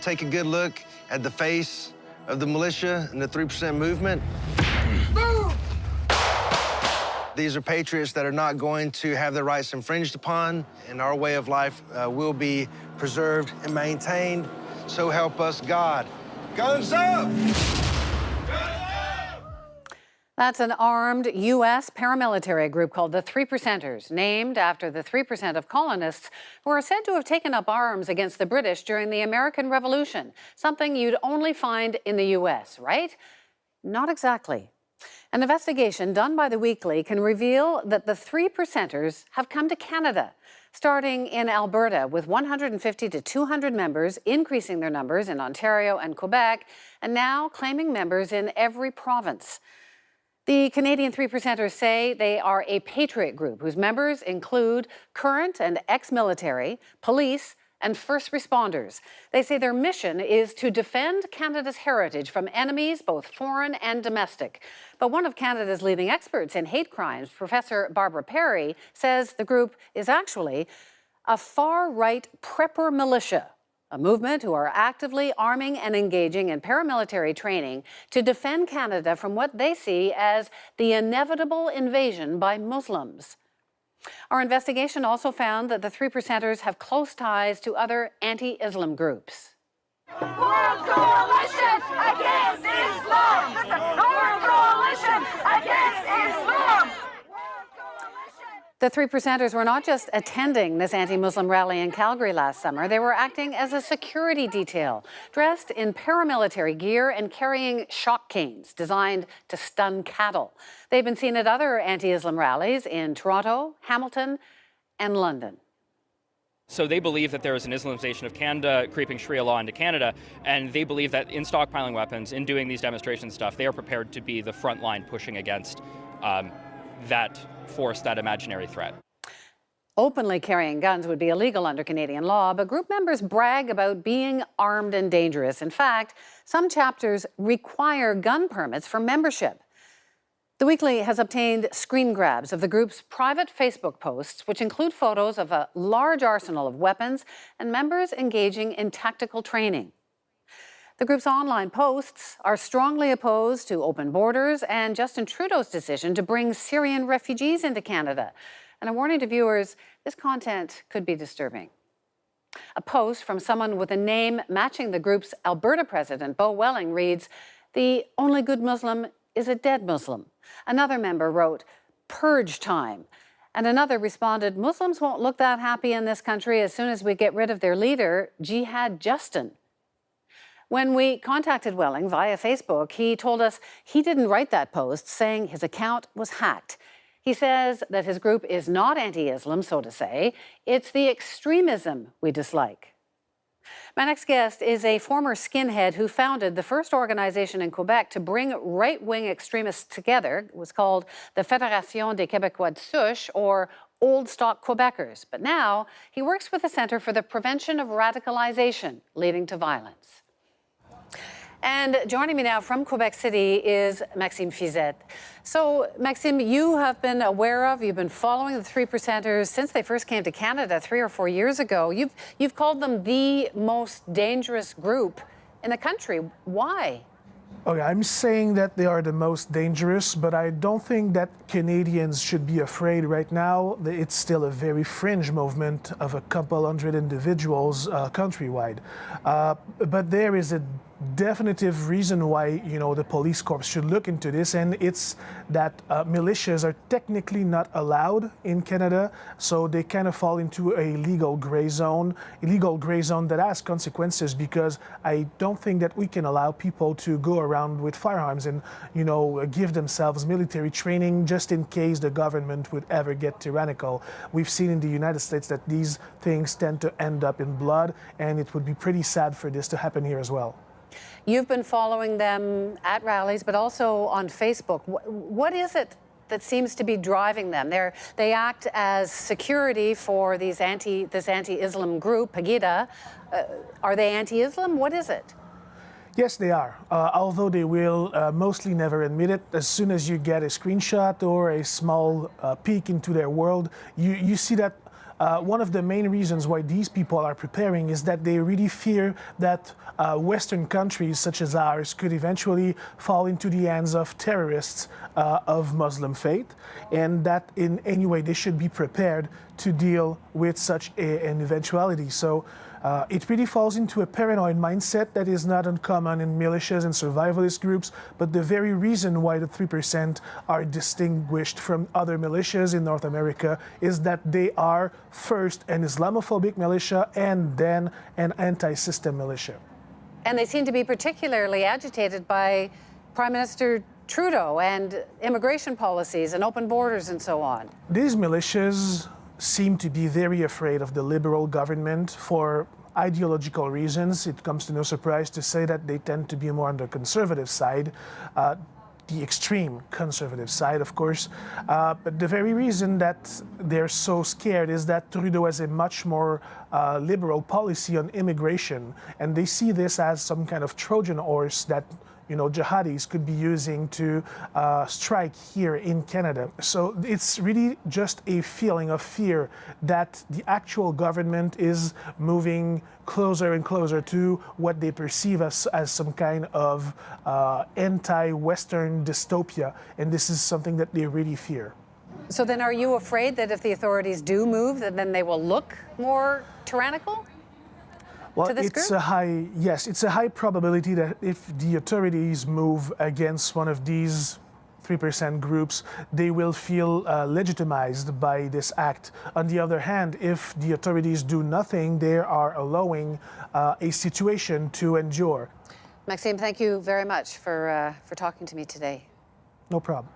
take a good look at the face of the militia and the 3% movement. These are patriots that are not going to have their rights infringed upon, and our way of life will be preserved and maintained. So help us God. Guns up! That's an armed U.S. paramilitary group called the 3%ers, named after the 3% of colonists who are said to have taken up arms against the British during the American Revolution, something you'd only find in the U.S., right? Not exactly. An investigation done by The Weekly can reveal that the 3%ers have come to Canada, starting in Alberta with 150 to 200 members, increasing their numbers in Ontario and Quebec, and now claiming members in every province. The Canadian 3%ers say they are a patriot group whose members include current and ex-military, police, and first responders. They say their mission is to defend Canada's heritage from enemies, both foreign and domestic. But one of Canada's leading experts in hate crimes, Professor Barbara Perry, says the group is actually a far-right prepper militia, a movement who are actively arming and engaging in paramilitary training to defend Canada from what they see as the inevitable invasion by Muslims. Our investigation also found that the 3%ers have close ties to other anti-Islam groups. World Coalition Against Islam! World Coalition Against Islam! The 3%ers were not just attending this anti-Muslim rally in Calgary last summer, they were acting as a security detail, dressed in paramilitary gear and carrying shock canes designed to stun cattle. They've been seen at other anti-Islam rallies in Toronto, Hamilton, and London. So they believe that there is an Islamization of Canada, creeping Sharia law into Canada, and they believe that in stockpiling weapons, in doing these demonstration stuff, they are prepared to be the front line pushing against that force, that imaginary threat. Openly carrying guns would be illegal under Canadian law, but group members brag about being armed and dangerous. In fact, some chapters require gun permits for membership. The Weekly has obtained screen grabs of the group's private Facebook posts, which include photos of a large arsenal of weapons and members engaging in tactical training. The group's online posts are strongly opposed to open borders and Justin Trudeau's decision to bring Syrian refugees into Canada. And a warning to viewers, this content could be disturbing. A post from someone with a name matching the group's Alberta president, Beau Welling, reads, "The only good Muslim is a dead Muslim." Another member wrote, "Purge time." And another responded, "Muslims won't look that happy in this country as soon as we get rid of their leader, Jihad Justin." When we contacted Welling via Facebook, he told us he didn't write that post, saying his account was hacked. He says that his group is not anti-Islam, so to say. It's the extremism we dislike. My next guest is a former skinhead who founded the first organization in Quebec to bring right-wing extremists together. It was called the Fédération des Québécois de Souche, or Old Stock Quebecers. But now he works with the Centre for the Prevention of Radicalization, leading to violence. And joining me now from Quebec City is Maxime Fizette. So, Maxime, you have been aware of, you've been following the 3%ers since they first came to Canada 3 or 4 years ago. You've called them the most dangerous group in the country. Why? Okay, I'm saying that they are the most dangerous, but I don't think that Canadians should be afraid right now. It's still a very fringe movement of a couple hundred individuals countrywide. But there is a definitive reason why, the police corps should look into this, and it's that militias are technically not allowed in Canada, so they kind of fall into a legal gray zone that has consequences, because I don't think that we can allow people to go around with firearms and, give themselves military training just in case the government would ever get tyrannical. We've seen in the United States that these things tend to end up in blood, and it would be pretty sad for this to happen here as well. You've been following them at rallies, but also on Facebook. What is it that seems to be driving them? They act as security for this anti-Islam group, Pegida. Are they anti-Islam? What is it? Yes, they are. Although they will mostly never admit it. As soon as you get a screenshot or a small peek into their world, you see that one of the main reasons why these people are preparing is that they really fear that Western countries such as ours could eventually fall into the hands of terrorists of Muslim faith, and that in any way they should be prepared to deal with such an eventuality. So it really falls into a paranoid mindset that is not uncommon in militias and survivalist groups, but the very reason why the 3% are distinguished from other militias in North America is that they are first an Islamophobic militia and then an anti-system militia. And they seem to be particularly agitated by Prime Minister Trudeau and immigration policies and open borders and so on. These militias seem to be very afraid of the Liberal government for ideological reasons. It comes to no surprise to say that they tend to be more on the conservative side, the extreme conservative side, of course. But the very reason that they're so scared is that Trudeau has a much more liberal policy on immigration, and they see this as some kind of Trojan horse that jihadis could be using to strike here in Canada. So it's really just a feeling of fear that the actual government is moving closer and closer to what they perceive as some kind of anti-Western dystopia, and this is something that they really fear. So then are you afraid that if the authorities do move, that then they will look more tyrannical? Well, to this it's group? it's a high probability that if the authorities move against one of these 3% groups, they will feel legitimized by this act. On the other hand, if the authorities do nothing, they are allowing a situation to endure. Maxime, thank you very much for talking to me today. No problem.